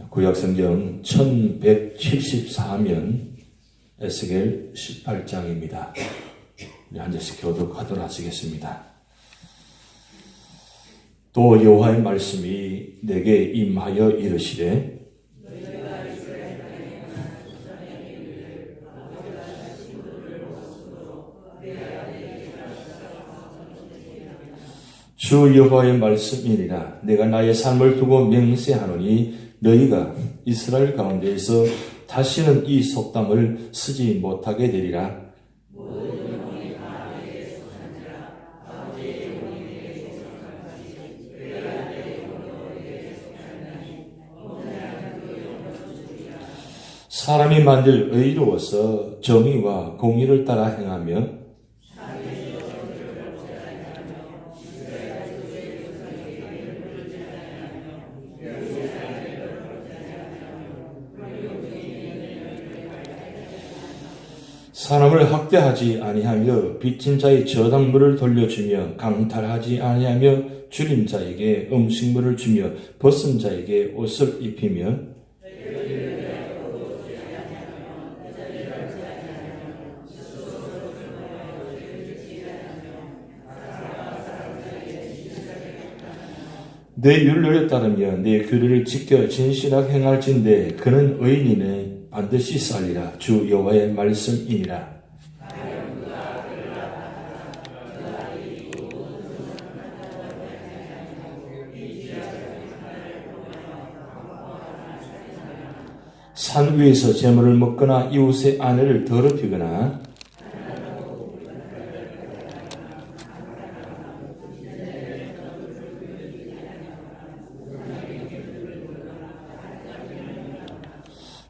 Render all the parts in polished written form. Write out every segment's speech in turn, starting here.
구약성경 1174면 에스겔 18장입니다. 우리 앉아서 교독하도록 하시겠습니다. 또 여호와의 말씀이 내게 임하여 이르시되 주 여호와의 말씀이니라. 내가 나의 삶을 두고 맹세하노니 너희가 이스라엘 가운데에서 다시는 이 속담을 쓰지 못하게 되리라. 사람이 만들 의로워서 정의와 공의를 따라 행하며 사람을 학대하지 아니하며 빚진 자의 저당물을 돌려주며 강탈하지 아니하며 줄인 자에게 음식물을 주며 벗은 자에게 옷을 입히며 내 율례를 따르며 내 규례를 지켜 진실하게 행할진대 그는 의인이네 반드시 살리라. 주 여호와의 말씀이니라. 산 위에서 재물을 먹거나 이웃의 아내를 더럽히거나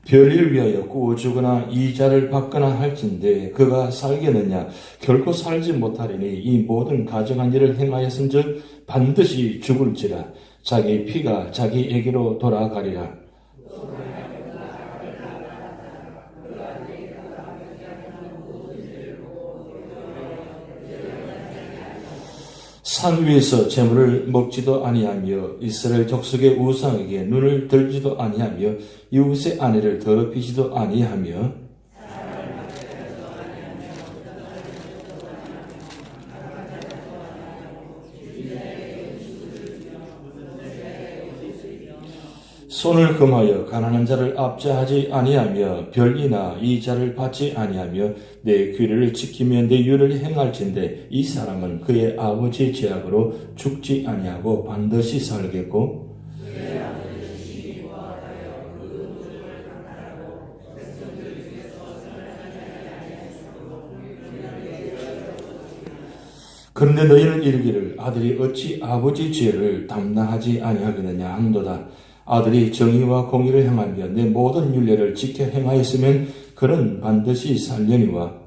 별일을 위하여 꾸어주거나 이자를 받거나 할진대 그가 살겠느냐 결코 살지 못하리니 이 모든 가증한 일을 행하였은즉 반드시 죽을지라. 자기 피가 자기에게로 돌아가리라. 산 위에서 재물을 먹지도 아니하며 이스라엘 족속의 우상에게 눈을 들지도 아니하며 이웃의 아내를 더럽히지도 아니하며 손을 금하여 가난한 자를 압제하지 아니하며 별이나 이자를 받지 아니하며 내 규례를 지키며 내 율을 행할진대 이 사람은 그의 아버지의 죄악으로 죽지 아니하고 반드시 살겠고 그런데 너희는 이르기를 아들이 어찌 아버지의 죄를 담당하지 아니하겠느냐 한도다. 아들이 정의와 공의를 행하며 내 모든 율례를 지켜 행하였으면 그는 반드시 살려니와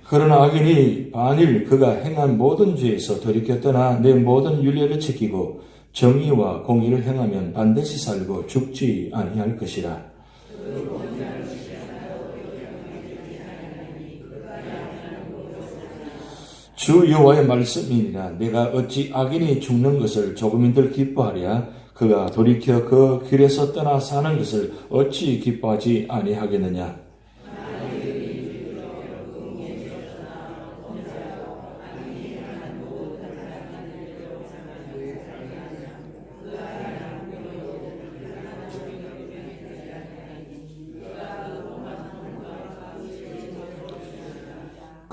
그러나 악인이 만일 그가 행한 모든 죄에서 돌이켜 떠나 내 모든 율례를 지키고 정의와 공의를 행하면 반드시 살고 죽지 아니할 것이라. 주 여호와의 말씀이니라. 내가 어찌 악인이 죽는 것을 조금인들 기뻐하랴. 그가 돌이켜 그 길에서 떠나 사는 것을 어찌 기뻐하지 아니하겠느냐.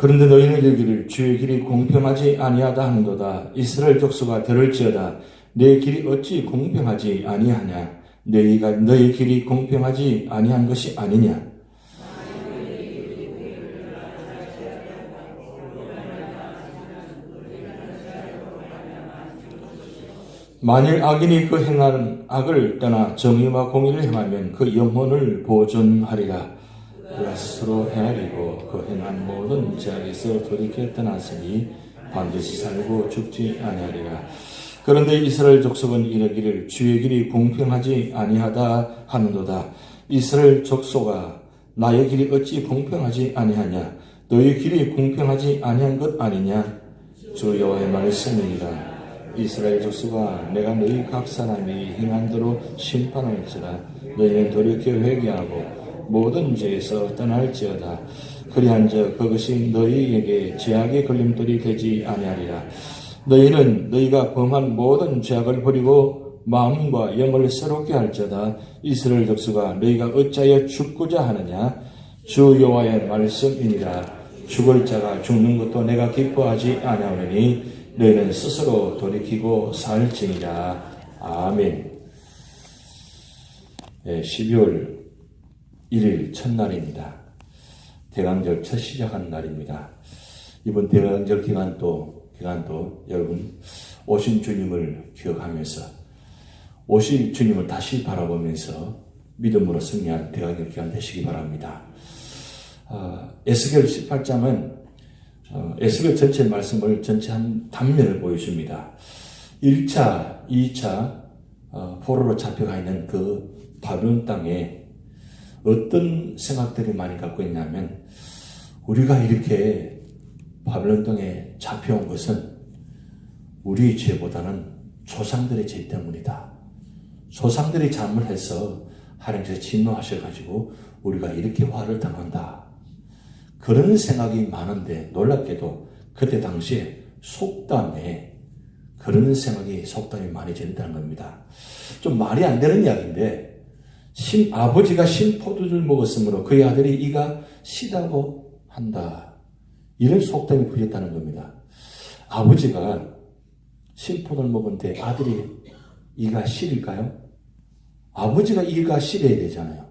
그런데 너희는 이르기를 주의 길이 공평하지 아니하다 하는도다. 이스라엘 족속아 들을지어다. 내 길이 어찌 공평하지 아니하냐. 너희 길이 공평하지 아니한 것이 아니냐. 만일 악인이 그 행하는 악을 떠나 정의와 공의를 행하면 그 영혼을 보존하리라. 그가 스스로 헤아리고 그 행한 모든 죄악에서 돌이켜 떠났으니 반드시 살고 죽지 아니하리라. 그런데 이스라엘 족속은 이르기를 주의 길이 공평하지 아니하다 하는도다. 이스라엘 족속아 나의 길이 어찌 공평하지 아니하냐? 너의 길이 공평하지 아니한 것 아니냐? 주 여호와의 말씀이니라. 이스라엘 족속아 내가 너희 각 사람이 행한 대로 심판할지라. 너희는 돌이켜 회개하고 모든 죄에서 떠날지어다. 그리한즉 그것이 너희에게 죄악의 걸림돌이 되지 아니하리라. 너희는 너희가 범한 모든 죄악을 버리고 마음과 영을 새롭게 할지어다. 이스라엘 족속아 너희가 어찌하여 죽고자 하느냐? 주 여호와의 말씀이니라. 죽을 자가 죽는 것도 내가 기뻐하지 아니하노니 너희는 스스로 돌이키고 살지니라. 아멘. 12월 1일 첫날입니다. 대강절 첫 시작한 날입니다. 이번 대강절 기간도 여러분 오신 주님을 기억하면서 오신 주님을 다시 바라보면서 믿음으로 승리한 대강절 기간 되시기 바랍니다. 에스겔 18장은 에스겔 전체 말씀을 전체 한 단면을 보여줍니다. 1차, 2차 포로로 잡혀가 있는 그 바벨론 땅에 어떤 생각들이 많이 갖고 있냐면 우리가 이렇게 바벨론 땅에 잡혀온 것은 우리의 죄보다는 조상들의 죄 때문이다. 조상들이 잘못해서 하나님께서 진노하셔가지고 우리가 이렇게 화를 당한다. 그런 생각이 많은데 놀랍게도 그때 당시에 속담에 그런 생각이 속담이 많이 전했다는 겁니다. 좀 말이 안 되는 이야기인데 아버지가 신포도주를 먹었으므로 그의 아들이 이가 시다고 한다. 이런 속담이 부렸다는 겁니다. 아버지가 신포도를 먹었는데 아들이 이가 실일까요? 아버지가 이가 실해야 되잖아요.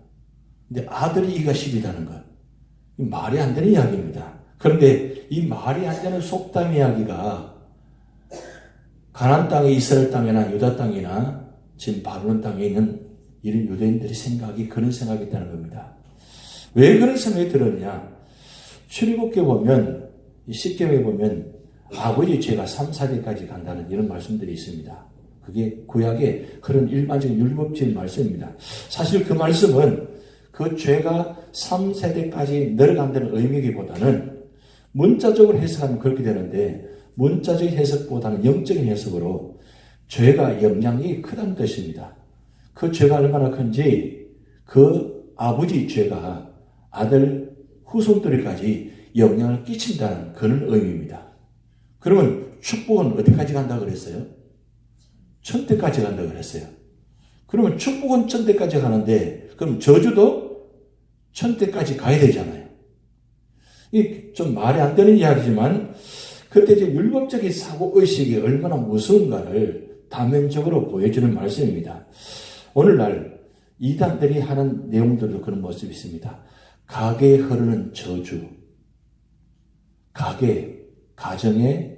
근데 아들이 이가 실이다는 것. 말이 안 되는 이야기입니다. 그런데 이 말이 안 되는 속담 이야기가 가나안 땅에 이스라엘 땅이나 유다 땅이나 지금 바벨론 땅에 있는 이런 유대인들의 생각이 그런 생각이 있다는 겁니다. 왜 그런 생각이 들었냐? 출애굽기에 보면 십계명에 보면 아버지 죄가 3, 4대까지 간다는 이런 말씀들이 있습니다. 그게 구약의 그런 일반적인 율법적인 말씀입니다. 사실 그 말씀은 그 죄가 3세대까지 내려간다는 의미기보다는 문자적으로 해석하면 그렇게 되는데 문자적인 해석보다는 영적인 해석으로 죄가 영향이 크다는 뜻입니다. 그 죄가 얼마나 큰지 그 아버지 죄가 아들 후손들에까지 영향을 끼친다는 그런 의미입니다. 그러면 축복은 어디까지 간다고 그랬어요? 천대까지 간다고 그랬어요. 그러면 축복은 천대까지 가는데 그럼 저주도 천대까지 가야 되잖아요. 이 좀 말이 안 되는 이야기지만 그때 이제 율법적인 사고의식이 얼마나 무서운가를 다면적으로 보여주는 말씀입니다. 오늘날 이단들이 하는 내용들도 그런 모습이 있습니다. 가게에 흐르는 저주, 가정에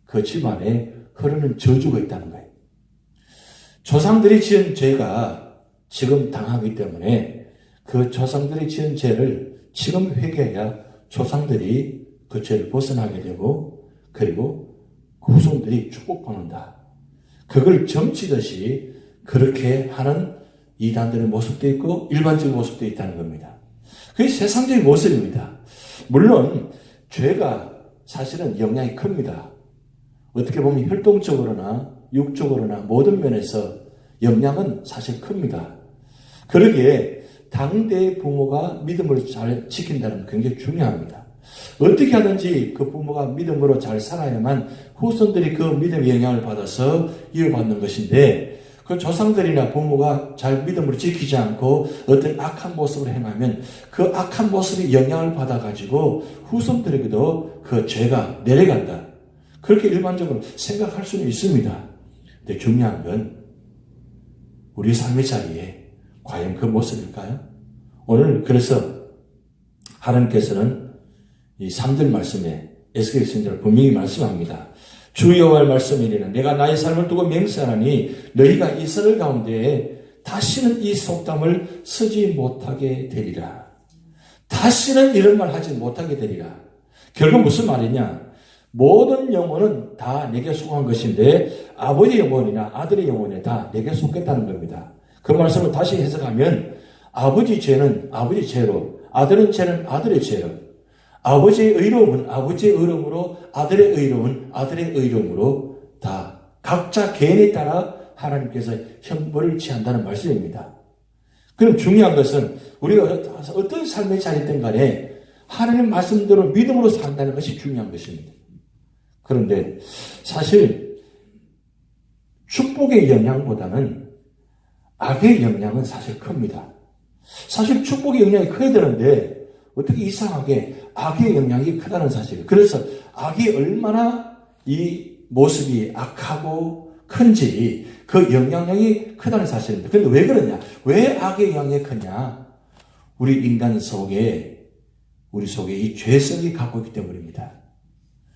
그 집안에 흐르는 저주가 있다는 거예요. 조상들이 지은 죄가 지금 당하기 때문에 그 조상들이 지은 죄를 지금 회개해야 조상들이 그 죄를 벗어나게 되고 그리고 후손들이 축복받는다. 그걸 점치듯이 그렇게 하는 이단들의 모습도 있고 일반적인 모습도 있다는 겁니다. 그게 세상적인 모습입니다. 물론 죄가 사실은 영향이 큽니다. 어떻게 보면 혈통적으로나 육적으로나 모든 면에서 영향은 사실 큽니다. 그러기에 당대의 부모가 믿음을 잘 지킨다는 게 굉장히 중요합니다. 어떻게 하든지 그 부모가 믿음으로 잘 살아야만 후손들이 그 믿음의 영향을 받아서 이어받는 것인데 그 조상들이나 부모가 잘 믿음을 지키지 않고 어떤 악한 모습을 행하면 그 악한 모습이 영향을 받아가지고 후손들에게도 그 죄가 내려간다. 그렇게 일반적으로 생각할 수는 있습니다. 근데 중요한 건 우리 삶의 자리에 과연 그 모습일까요? 오늘 그래서 하나님께서는 이 3절 말씀에 에스겔 선지자를 분명히 말씀합니다. 주 여호와의 말씀이니라 내가 나의 삶을 두고 맹세하노니 너희가 이스라엘 가운데 다시는 이 속담을 쓰지 못하게 되리라. 다시는 이런 말 하지 못하게 되리라. 결국 무슨 말이냐? 모든 영혼은 다 내게 속한 것인데 아버지의 영혼이나 아들의 영혼이 다 내게 속했다는 겁니다. 그 말씀을 다시 해석하면 아버지 죄는 아버지 죄로, 아들의 죄는 아들의 죄로, 아버지의 의로움은 아버지의 의로움으로, 아들의 의로움은 아들의 의로움으로 다 각자 개인에 따라 하나님께서 형벌을 취한다는 말씀입니다. 그럼 중요한 것은 우리가 어떤 삶의 자리든 간에 하나님 말씀대로 믿음으로 산다는 것이 중요한 것입니다. 그런데 사실 축복의 영향보다는 악의 영향은 사실 큽니다. 사실 축복의 영향이 커야 되는데 어떻게 이상하게 악의 영향이 크다는 사실. 그래서 악이 얼마나 이 모습이 악하고 큰지 그 영향력이 크다는 사실입니다. 그런데 왜 그러냐? 왜 악의 영향이 크냐? 우리 인간 속에, 우리 속에 이 죄성이 갖고 있기 때문입니다.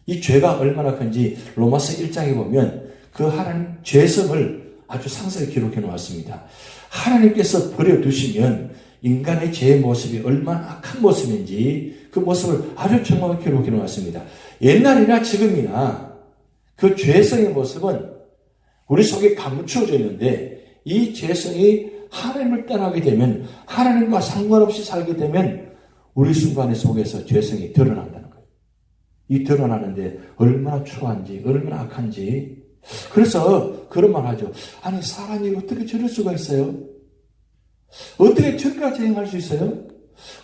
이 죄가 얼마나 큰지 로마서 1장에 보면 그 하나님 죄성을 아주 상세히 기록해 놓았습니다. 하나님께서 버려두시면 인간의 죄의 모습이 얼마나 악한 모습인지 그 모습을 아주 정확하게 기록해 놓았습니다. 옛날이나 지금이나 그 죄성의 모습은 우리 속에 감추어져 있는데 이 죄성이 하나님을 떠나게 되면 하나님과 상관없이 살게 되면 우리 순간의 속에서 죄성이 드러난다는 거예요. 이 드러나는데 얼마나 추한지 얼마나 악한지. 그래서 그런 말 하죠. 아니 사람이 어떻게 저럴 수가 있어요? 어떻게 저까지 행할 수 있어요?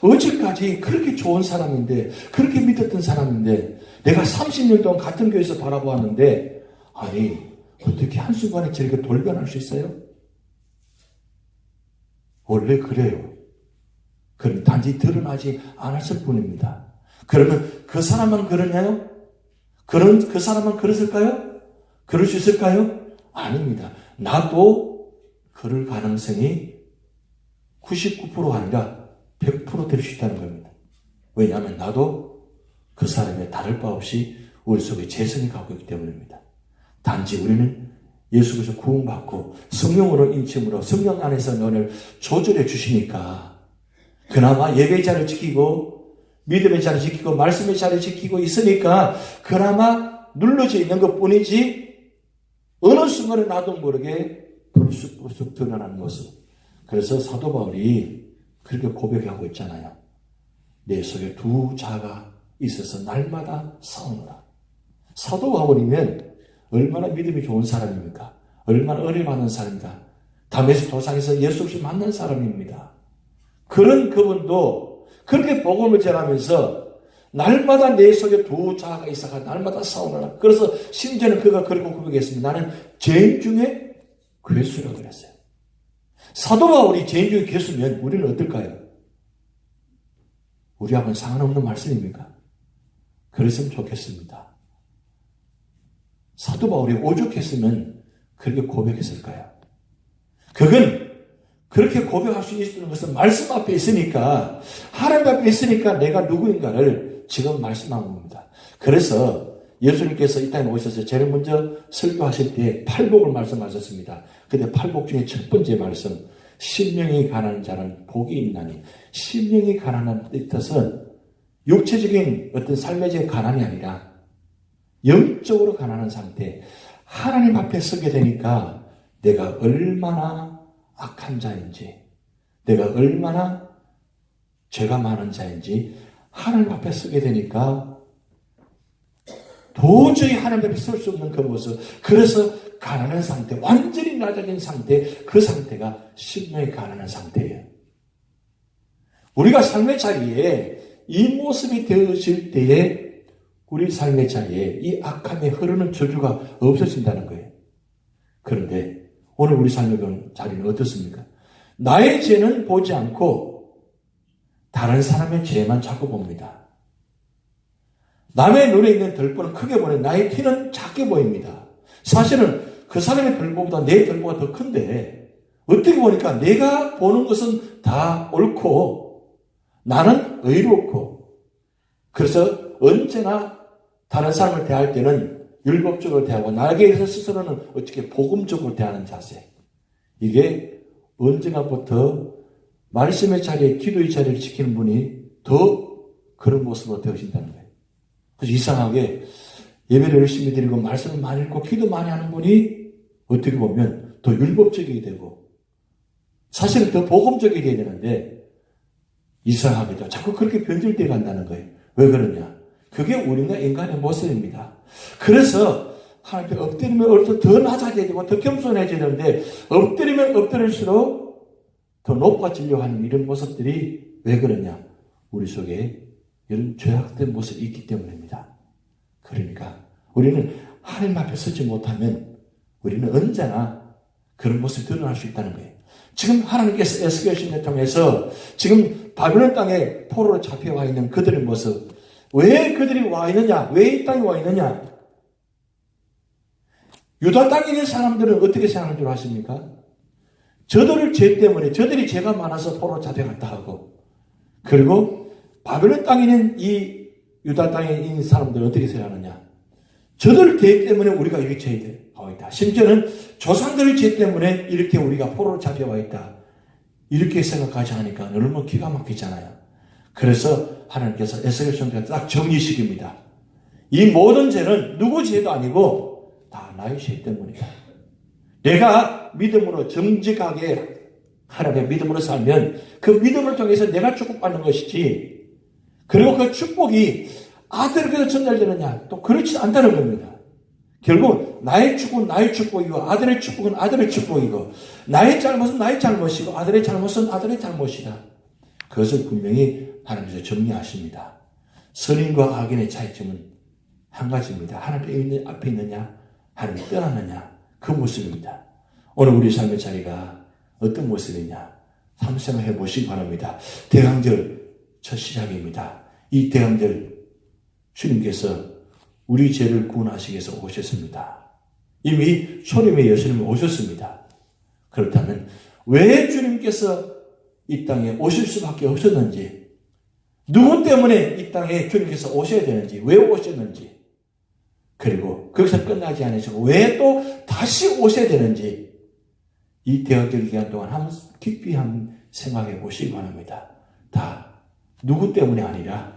어제까지 그렇게 좋은 사람인데 그렇게 믿었던 사람인데 내가 30년 동안 같은 교회에서 바라보았는데 아니 어떻게 한순간에 저렇게 돌변할 수 있어요? 원래 그래요. 그럼 단지 드러나지 않았을 뿐입니다. 그러면 그 사람만 그러냐요? 그 사람만 그랬을까요? 그럴 수 있을까요? 아닙니다. 나도 그럴 가능성이 99%가 아니라 100% 될 수 있다는 겁니다. 왜냐하면 나도 그 사람의 다를 바 없이 우리 속에 죄성이 갖고 있기 때문입니다. 단지 우리는 예수 그리스도 구원받고 성령으로 인침으로 성령 안에서 너를 조절해 주시니까 그나마 예배의 자리를 지키고 믿음의 자리를 지키고 말씀의 자리를 지키고 있으니까 그나마 눌러져 있는 것뿐이지 어느 순간에 나도 모르게 불쑥불쑥 드러나는 모습. 그래서 사도 바울이 그렇게 고백하고 있잖아요. 내 속에 두 자가 있어서 날마다 싸우노라. 사도 바울이면 얼마나 믿음이 좋은 사람입니까? 얼마나 은혜 받는 사람입니다. 다메섹 도상에서 예수 없이 만난 사람입니다. 그런 그분도 그렇게 복음을 전하면서 날마다 내 속에 두 자가 있어가 날마다 싸우노라. 그래서 심지어는 그가 그렇게 고백했습니다. 나는 죄인 중에 괴수라고 그랬어요. 사도 바울이 죄인 중에 괴수면 우리는 어떨까요? 우리하고는 상관없는 말씀입니까? 그랬으면 좋겠습니다. 사도 바울이 오죽했으면 그렇게 고백했을까요? 그건 그렇게 고백할 수 있는 것은 말씀 앞에 있으니까, 하나님 앞에 있으니까 내가 누구인가를 지금 말씀한 겁니다. 그래서 예수님께서 이 땅에 오셔서 제일 먼저 설교하실 때 팔복을 말씀하셨습니다. 근데 팔복 중에 첫 번째 말씀, 심령이 가난한 자는 복이 있나니. 심령이 가난한 뜻은 육체적인 어떤 삶의 가난이 아니라 영적으로 가난한 상태. 하나님 앞에 서게 되니까 내가 얼마나 악한 자인지, 내가 얼마나 죄가 많은 자인지 하나님 앞에 서게 되니까 도저히 하나님 앞에 설 수 없는 그 모습. 그래서 가난한 상태, 완전히 낮아진 상태, 그 상태가 심령이 가난한 상태예요. 우리가 삶의 자리에 이 모습이 되어질 때에 우리 삶의 자리에 이 악함에 흐르는 저주가 없어진다는 거예요. 그런데 오늘 우리 삶의 자리는 어떻습니까? 나의 죄는 보지 않고 다른 사람의 죄만 자꾸 봅니다. 남의 눈에 있는 들보는 크게 보내 나의 티는 작게 보입니다. 사실은 그 사람의 들보보다 내 들보가 더 큰데 어떻게 보니까 내가 보는 것은 다 옳고 나는 의롭고 그래서 언제나 다른 사람을 대할 때는 율법적으로 대하고 나에게 있어서 스스로는 어떻게 복음적으로 대하는 자세. 이게 언젠가부터 말씀의 자리에 기도의 자리를 지키는 분이 더 그런 모습으로 되어진다는 거예요. 그래서 이상하게 예배를 열심히 드리고 말씀을 많이 읽고 기도 많이 하는 분이 어떻게 보면 더 율법적이게 되고 사실은 더 복음적이게 돼야 되는데 이상하게도 자꾸 그렇게 변질되어 간다는 거예요. 왜 그러냐? 그게 우리가 인간의 모습입니다. 그래서 하나님께 엎드리면 엎드려 더 낮아져야 되고 더 겸손해져야 되는데 엎드리면 엎드릴수록 더 높아지려고 하는 이런 모습들이 왜 그러냐? 우리 속에 이런 죄악된 모습이 있기 때문입니다. 그러니까 우리는 하나님 앞에 서지 못하면 우리는 언제나 그런 모습이 드러날 수 있다는 거예요. 지금 하나님께서 에스겔 신을 통해서 지금 바벨론 땅에 포로로 잡혀와 있는 그들의 모습, 왜 그들이 와 있느냐? 왜 이 땅에 와 있느냐? 유다 땅에 있는 사람들은 어떻게 생각하는 줄 아십니까? 저들의 죄 때문에 저들이 죄가 많아서 포로로 잡혀갔다 하고 그리고 바벨론 땅에 있는 이 유다 땅에 있는 사람들은 어떻게 생각하느냐? 저들 죄 때문에 우리가 이렇게 죄가 있다. 심지어는 조상들의 죄 때문에 이렇게 우리가 포로로 잡혀와 있다. 이렇게 생각하지 않으니까 얼마나 기가 막히잖아요. 그래서 하나님께서 에스겔 선지자를 딱 정리시킵니다. 이 모든 죄는 누구 죄도 아니고 다 나의 죄 때문이다. 내가 믿음으로 정직하게 하나님의 믿음으로 살면 그 믿음을 통해서 내가 축복받는 것이지 그리고 그 축복이 아들에게도 전달되느냐? 또 그렇지 않다는 겁니다. 결국 나의 축복은 나의 축복이고 아들의 축복은 아들의 축복이고 나의 잘못은 나의 잘못이고 아들의 잘못은 아들의 잘못이다. 그것을 분명히 하나님께서 정리하십니다. 선인과 악인의 차이점은 한 가지입니다. 하나님 앞에 있느냐 하나님 떠났느냐 그 모습입니다. 오늘 우리 삶의 자리가 어떤 모습이냐 한번 생각해 보시기 바랍니다. 대강절 첫 시작입니다. 이 대강절 주님께서 우리 죄를 구원하시기 위해서 오셨습니다. 이미 초림의 예수님이 오셨습니다. 그렇다면 왜 주님께서 이 땅에 오실 수밖에 없었는지 누구 때문에 이 땅에 주님께서 오셔야 되는지 왜 오셨는지 그리고 거기서 끝나지 않으시고 왜 또 다시 오셔야 되는지 이 대학절 기간 동안 한번 깊이 한번 생각해 보시기 바랍니다. 다 누구 때문이 아니라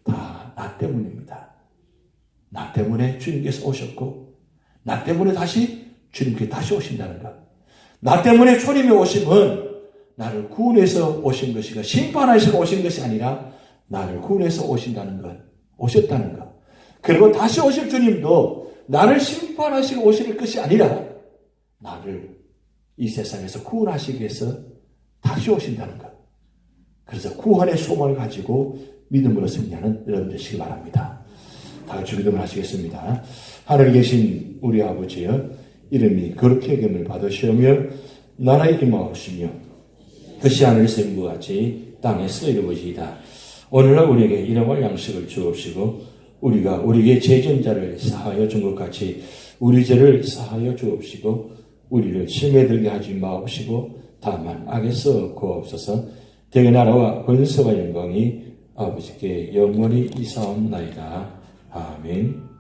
다 나 때문입니다. 나 때문에 주님께서 오셨고 나 때문에 다시 주님께서 다시 오신다는 것. 나 때문에 초림에 오심은 나를 구원해서 오신 것이고 심판하시고 오신 것이 아니라 나를 구원해서 오신다는 것. 오셨다는 것. 그리고 다시 오실 주님도 나를 심판하시고 오실 것이 아니라 나를 이 세상에서 구원하시기 위해서 다시 오신다는 것. 그래서 구원의 소망을 가지고 믿음으로 승리하는 여러분 되시기 바랍니다. 다 같이 기도를 하시겠습니다. 하늘에 계신 우리 아버지여 이름이 거룩히 여김을 받으시오며 나라에 임하옵시며 뜻이 하늘에서 이룬 것 같이 땅에서 이루어지이다. 오늘날 우리에게 일용할 양식을 주옵시고 우리가 우리에게 죄전자를 사하여 준 것 같이 우리 죄를 사하여 주옵시고 우리를 시험에 들게 하지 마옵시고 다만 악에서 구하옵소서. 대개 나라와 권세와 영광이 아버지께 영원히 이사옵나이다. 아멘.